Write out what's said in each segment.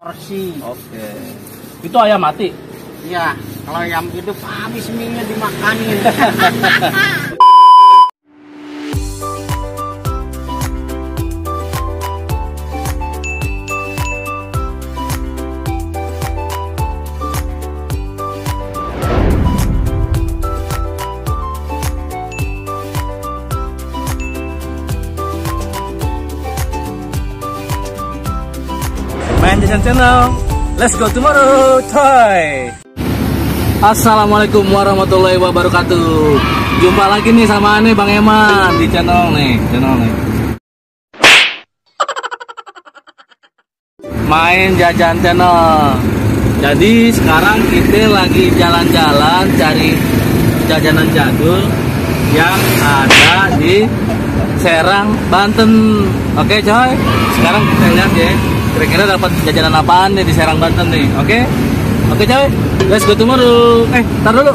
porsi. Oke. Itu ayam mati? Iya, kalau ayam hidup habis mie-nya dimakanin. Main Jason Channel, let's go tomorrow, Toy. Assalamualaikum warahmatullahi wabarakatuh. Jumpa lagi nih sama aneh Bang Eman di channel nih. Main Jajan Channel. Jadi sekarang kita lagi jalan-jalan cari jajanan jadul yang ada di Serang, Banten. Oke coy, sekarang kita lihat ya, kira-kira dapat jajanan apaan nih di Serang, Banten nih. Oke coy, let's go tomorrow. Tar dulu.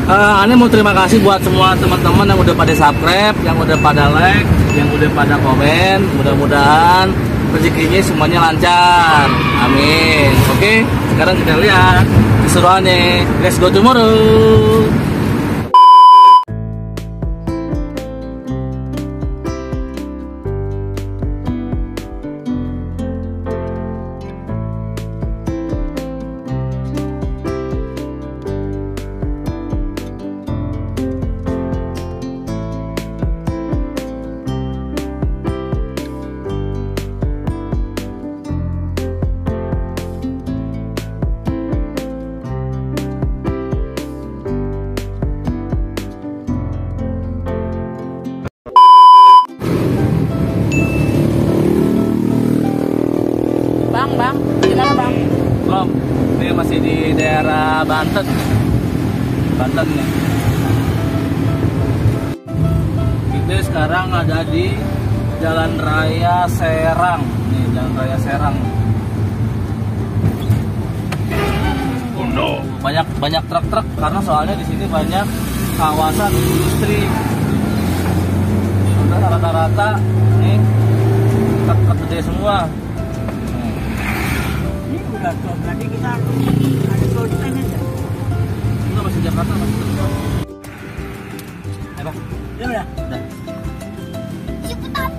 Aneh mau terima kasih buat semua teman-teman yang udah pada subscribe, yang udah pada like, yang udah pada komen. Mudah-mudahan rezekinya semuanya lancar. Amin. Oke, sekarang kita lihat keseruannya. Let's go tomorrow. Bang, gimana bang? Belum, ini masih di daerah Banten nih. Kita sekarang ada di Jalan Raya Serang. Nih, Jalan Raya Serang. Oh no. Banyak truk-truk karena soalnya di sini banyak kawasan industri. Udah rata-rata nih truk-truk gede semua. Udah tuh, berarti kita ada tulisan aja. Enggak, masih Jakarta, masih Jakarta. Bang. Udah. Cepetan,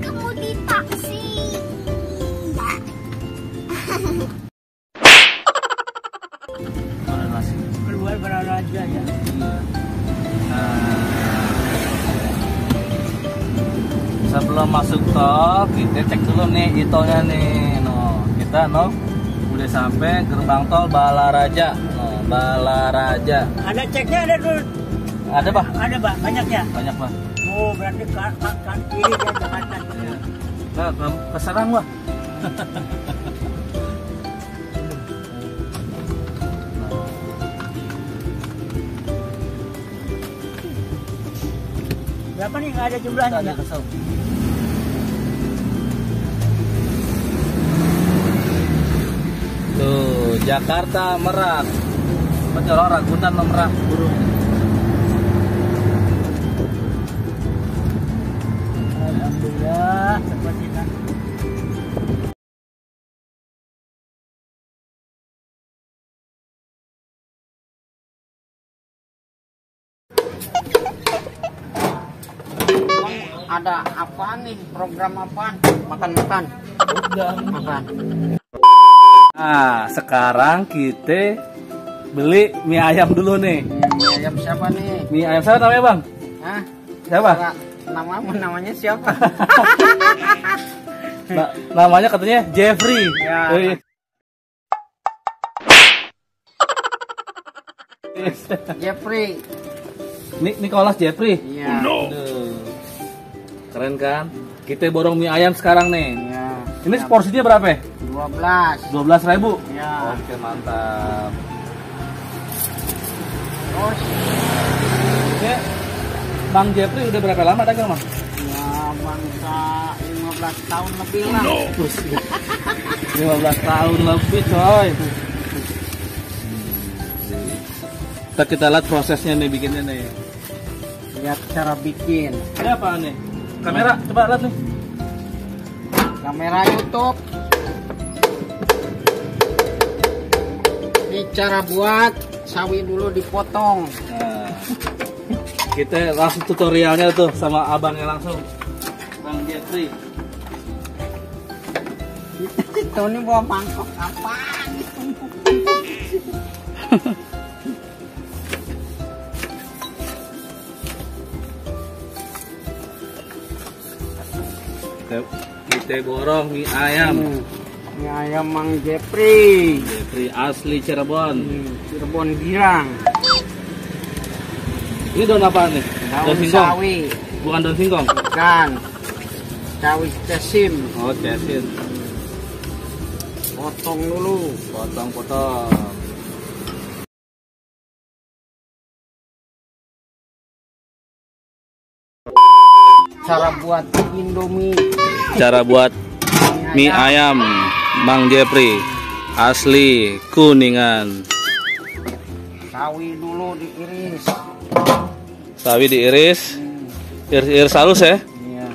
kamu divaksin. Mana nasi? Keluar beraraja ya. Iya. Sebelum masuk tol, kita cek dulu nih e-tolnya nih. Kita udah sampai gerbang tol Balaraja. Balaraja. Ada ceknya ada tuh. Ada Pak? Ada Pak, banyaknya. Banyak Pak. Oh, berarti kan kiri dan kanan. Nah, keserang Pak. Berapa nih, nggak ada jumlahnya? Ada kesel. Tuh, Jakarta Merak. Berarti orang Ragunan Merak burung. Alhamdulillah, seperti kan. Ada apa nih? Program apa? Makan. Udah Makan. Nah, sekarang kita beli mie ayam dulu nih. Mie ayam siapa nih? Mie ayam siapa namanya Bang? Hah? Siapa? Namanya siapa? Namanya katanya Jeffrey. Ya. Jeffrey. Nicholas Jeffrey. Iya. Aduh. Keren kan? Kita borong mie ayam sekarang nih. Iya. Ini porsinya berapa? 12. 12.000. Ya. Oke, mantap. Terus Ini Bang Jeffrey udah berapa lama dagang, Bang? ya bangsa 15 tahun lebih lah. 15 tahun lebih, coy. Kita lihat prosesnya nih, bikinnya nih. Lihat cara bikin. Ini apa nih? Kamera, coba lihat nih. Kamera YouTube. Ini cara buat sawi dulu dipotong. Nah, kita langsung tutorialnya tuh sama abangnya langsung, Bang Jeffrey. Itu nih bawa mangkok apaan? Kita borong mie ayam. Ini ayam Mang Jeffrey. Jeffrey asli Cirebon. Cirebon Girang. Ini daun apa nih? Daun singkong? sawi. Bukan daun singkong? Bukan. Sawi cesim. Oh, cesin. Potong dulu. Potong-potong. Cara buat Indomie. Cara buat mie ayam Mang Jeffrey asli Kuningan. Sawi dulu diiris. Sawi diiris, iris halus ya. Iya.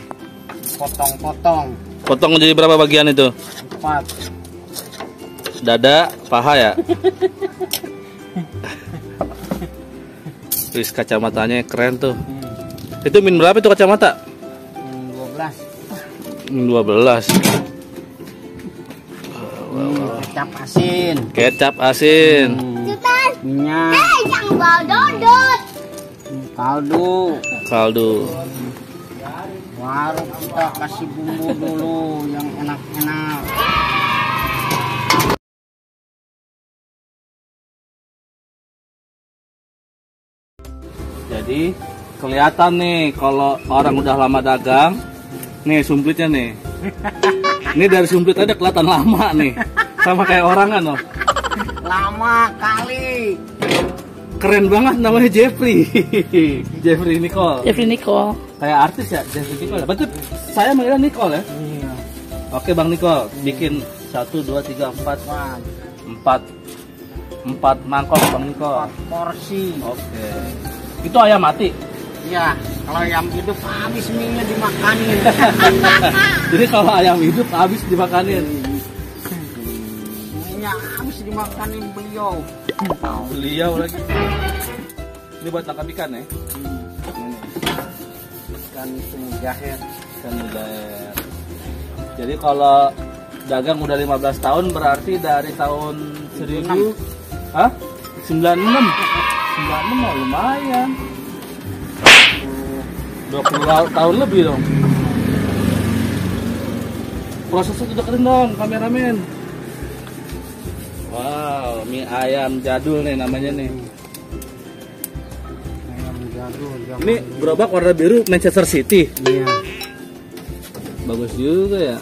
Potong-potong. Potong menjadi berapa bagian itu? 4. Dada, paha ya. Terus kacamatanya keren tuh. Itu min berapa itu kacamata? 12. Min 12. Kecap asin. Kecap asin. Cetan. Minyak. Jangan bawa dodot. Kaldu. Kaldu. Baru kita kasih bumbu dulu yang enak-enak. Jadi kelihatan nih kalau orang udah lama dagang. Nih sumplitnya nih. Ini dari sumplit aja kelihatan lama nih. Sama kayak orang kan loh. Lama kali. Keren banget namanya Jeffrey. Jeffrey Nicole. Jeffrey Nicole. Kayak artis ya, Jeffrey Nicole. Berarti saya manggilnya Nicole ya? Iya. Oke Bang Nicole, bikin 1, 2, 3, 4 mangkok Bang Nicole. 4 porsi. Oke. Itu ayam mati. Iya, kalau ayam hidup habis mie-nya dimakanin. Jadi kalau ayam hidup habis dimakanin. Mie-nya habis dimakanin beliau. Beliau lagi. Ini buat tangkap ikan ya? Ikan mujair. Ikan mujair. Jadi kalau dagang udah 15 tahun berarti dari tahun 1000. Hah? 96. 96 mah lumayan. 20 tahun lebih dong. Prosesnya udah keren dong, kameramen. Wow, mie ayam jadul nih namanya nih. Ayam jadul. Ini gerobak warna biru Manchester City. Iya. Bagus juga ya.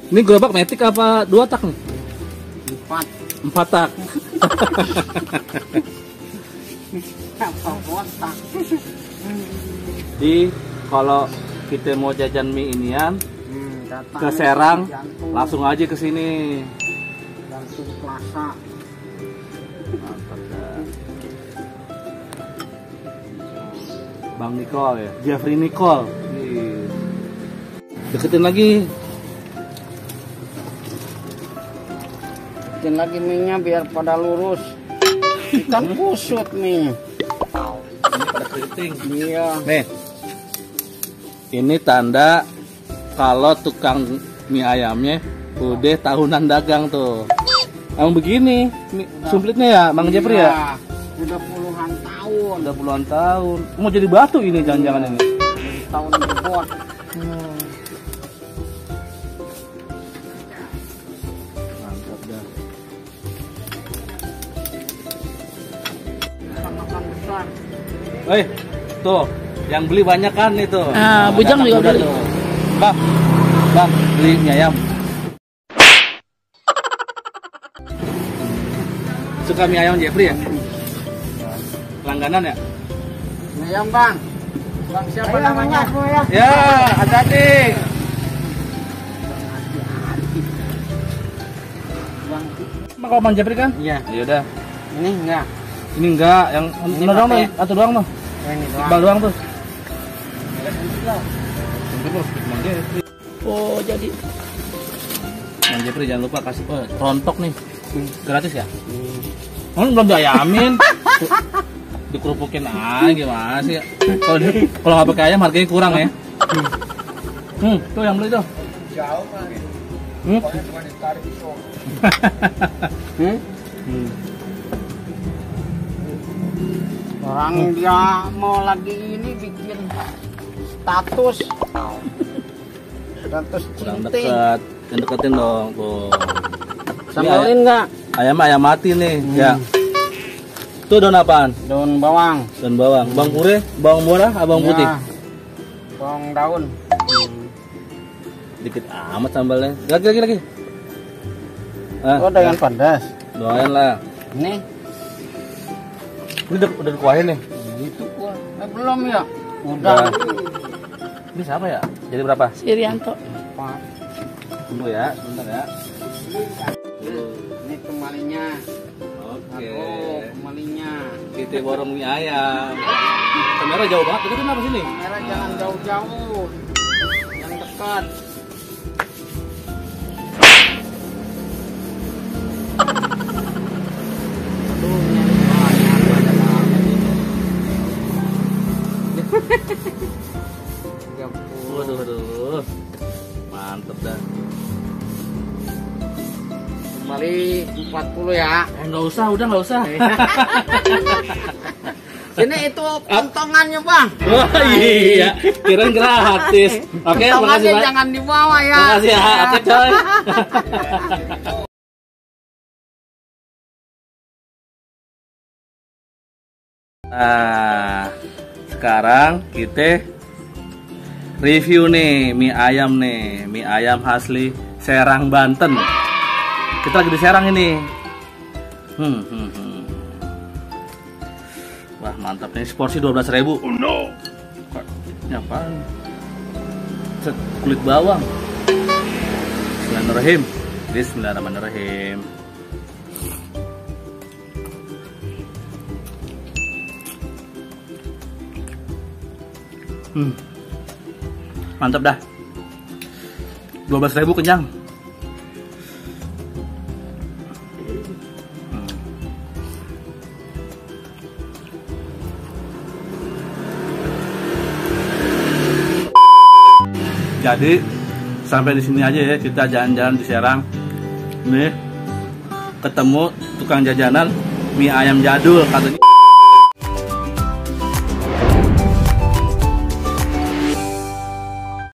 Ini gerobak metik apa 2 tak nih? 4. 4 tak. Apa botak? Jadi kalau kita mau jajan mie inian Datang ke Serang, Jantung. langsung aja ke sini. Jantung Plaza. Mantap dah. Bang Nicole ya, Jeffrey Nicole. Ih. Deketin lagi. Bikin lagi mie-nya biar pada lurus. Ikan kusut mie. Ini pada keriting. Iya. Nih, ini tanda kalau tukang mie ayamnya udah tahunan dagang tuh. Emang begini, sumplitnya ya, Bang Jeffrey ya? Udah puluhan tahun. Udah puluhan tahun. Mau jadi batu ini jangan-jangan ini. Tahun dibuat. Mantap dah. Makan besar. Tuh, yang beli banyak kan itu. Ah, Bujang juga beli. tuh. Bang, beli mie ayam. Suka mie ayam Jeffrey ya? Langganan ya? Ayam bang. Bang siapa namanya? Ya, hati-hati. Bang. Emang kalau Bang Jeffrey kan? Iya. Ya udah. Ini enggak. Ini enggak, yang Ini doang berapa tuh, ya? atau doang tuh. Ini Iqbal doang tuh. Bang Jeffrey. Oh, jadi Bang Jeffrey jangan lupa kasih rontok nih. Gratis ya? Belum diayamin. Dikerupukin aja gimana sih? Kalau nggak pakai ayam harganya kurang ya. Tuh yang beli tuh. Jauh mah. Pokoknya cuma ditarik itu. Orang dia mau lagi ini bikin status Kurang cinta. dekat. Yang deketin dong tuh. Sambelin nggak? Ayam mati nih. Ya. Tuh daun apaan? Daun bawang. Daun bawang. Bawang putih, bawang merah, bawang putih. Ya, bawang daun. Dikit amat sambalnya. Lagi. Oh, dengan pedas. Doain lah. Ini Ini udah dikuahin nih. itu gua. Belum ya? Udah. Ini siapa ya? Jadi berapa? Irianto. Pak. Tunggu ya, sebentar ya. Ini kembalinya. Oke. Aduh, kembalinya. Kita borong mie ayam. Kamera jauh banget. Itu kenapa sini? Merah jangan jauh-jauh. Yang dekat. Aduh, nyari banyak ini. Waduh. Mantep dah. Kembali 40 ya. Nggak usah, udah nggak usah. Ini itu potongannya, Bang. Wah iya, kirain gratis. Oke, makasih Potongannya Pak. jangan dibawa ya. Makasih ya, oke coy. Nah, sekarang kita review nih mie ayam nih, mie ayam asli Serang Banten. Kita lagi di Serang ini. Wah mantap nih, porsi 12.000. Oh no. Ini apaan? Set, kulit bawang. Bismillahirrahmanirrahim. Bismillahirrahmanirrahim. Mantap dah. 12.000 kenyang. Jadi sampai di sini aja ya kita jalan-jalan di Serang. Nih ketemu tukang jajanan mie ayam jadul katanya.